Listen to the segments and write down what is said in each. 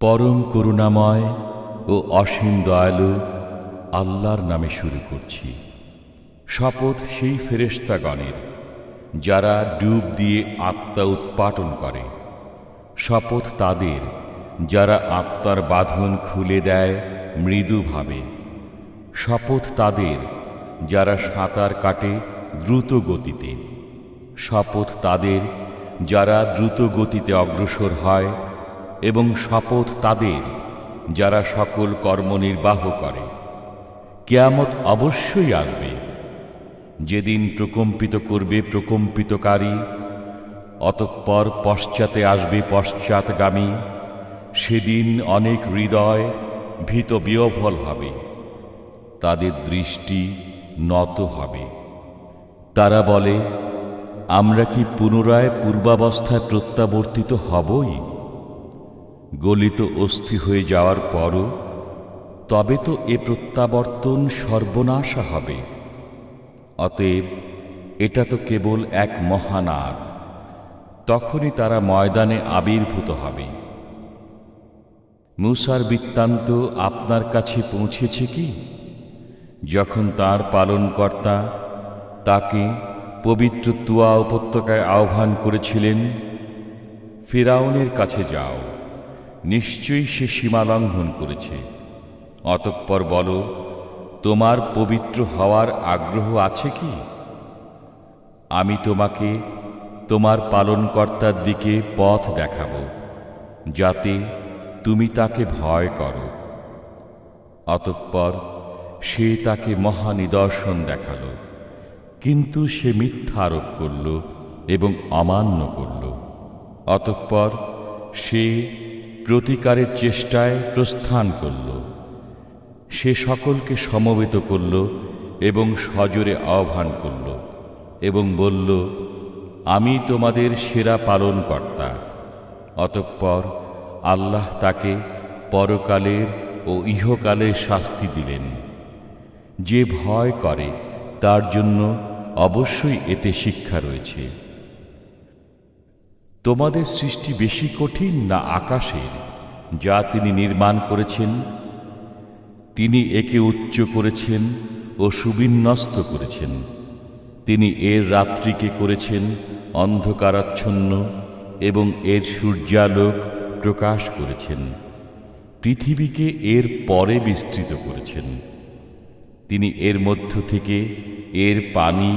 পরম করুণাময় ও অসীম দয়ালু আল্লাহর নামে শুরু করছি। শপথ সেই ফেরেশতাগণের যারা ডুব দিয়ে আত্মা উৎপাটন করে। শপথ তাদের যারা আত্মার বাঁধন খুলে দেয় মৃদুভাবে। শপথ তাদের যারা সাঁতার কাটে দ্রুত গতিতে। শপথ তাদের যারা দ্রুত গতিতে অগ্রসর হয় এবং শপথ তাদের যারা সকল কর্ম নির্বাহ করে। কিয়ামত অবশ্যই আসবে, যেদিন প্রকম্পিত করবে প্রকম্পিতকারী, অতঃপর পশ্চাতে আসবে পশ্চাৎগামী। সেদিন অনেক হৃদয় ভীত বিহ্বল হবে, তাদের দৃষ্টি নত হবে। তারা বলে, আমরা কি পুনরায় পূর্বাবস্থায় প্রত্যাবর্তিত হবই? গলিত অস্থি হয়ে যাওয়ার পরও তবে তো এ প্রত্যাবর্তন সর্বনাশা হবে। অতএব এটা তো কেবল এক মহানাদ। তখনই তারা ময়দানে আবির্ভূত হবে। মূসার বৃত্তান্ত আপনার কাছে পৌঁছেছে কি? যখন তার পালনকর্তা তাকে পবিত্র তুয়া উপত্যকায় আহ্বান করেছিলেন, ফিরআউনের কাছে যাও, নিশ্চয়ই সে সীমালঙ্ঘন করেছে। অতঃপর বলো, তোমার পবিত্র হওয়ার আগ্রহ আছে কি? আমি তোমাকে তোমার পালনকর্তার দিকে পথ দেখাব, যাতে তুমি তাকে ভয় করো। অতঃপর সে তাকে মহানিদর্শন দেখাল, কিন্তু সে মিথ্যা আরোপ করল এবং অমান্য করল। অতঃপর সে প্রতিকারের চেষ্টায় প্রস্থান করল। সে সকলকে সমবেত করল এবং সজোরে আহ্বান করল এবং বলল, আমি তোমাদের সেরা পালনকর্তা। অতঃপর আল্লাহ তাকে পরকালের ও ইহকালের শাস্তি দিলেন। যে ভয় করে তার জন্য অবশ্যই এতে শিক্ষা রয়েছে। তোমাদের সৃষ্টি বেশি কঠিন না আকাশের, যা তিনি নির্মাণ করেছেন? তিনি একে উচ্চ করেছেন ও সুবিন্যস্ত করেছেন। তিনি এর রাত্রিকে করেছেন অন্ধকারাচ্ছন্ন এবং এর সূর্যালোক প্রকাশ করেছেন। পৃথিবীকে এর পরে বিস্তৃত করেছেন। তিনি এর মধ্য থেকে এর পানি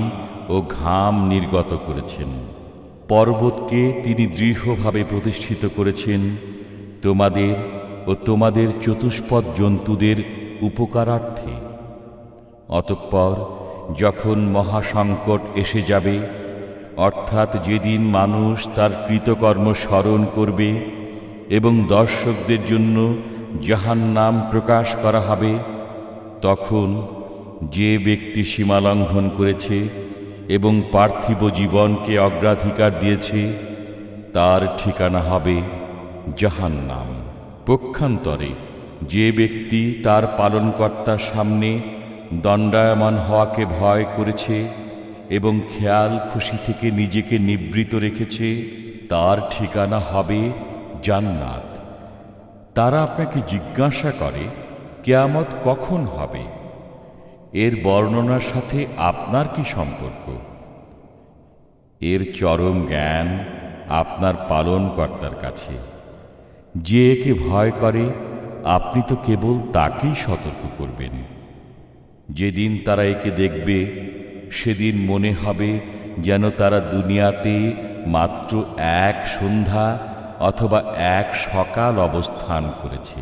ও ঘাম নির্গত করেছেন। পর্বতকে তিনি দৃঢ়ভাবে প্রতিষ্ঠিত করেছেন তোমাদের ও তোমাদের চতুষ্পদ জন্তুদের উপকারার্থে। অতঃপর যখন মহাসংকট এসে যাবে, অর্থাৎ যেদিন মানুষ তার কৃতকর্ম স্মরণ করবে এবং দর্শকদের জন্য জাহান্নাম প্রকাশ করা হবে, তখন যে ব্যক্তি সীমালঙ্ঘন করেছে এবং পার্থিব জীবনকে অগ্রাধিকার দিয়েছে, তার ঠিকানা হবে জাহান্নাম। পক্ষান্তরে যে ব্যক্তি তার পালনকর্তার সামনে দণ্ডায়মান হওয়াকে ভয় করেছে এবং খেয়াল খুশি থেকে নিজেকে নিবৃত রেখেছে, তার ঠিকানা হবে জান্নাত। তারা আপনাকে জিজ্ঞাসা করে, কিয়ামত কখন হবে? এর বর্ণনার সাথে আপনার কি সম্পর্ক? এর চরম জ্ঞান আপনার পালনকর্তার কাছে। যে একে ভয় করে, আপনি তো কেবল তাকেই সতর্ক করবেন। যেদিন তারা একে দেখবে, সেদিন মনে হবে যেন তারা দুনিয়াতে মাত্র এক সন্ধ্যা অথবা এক সকাল অবস্থান করেছে।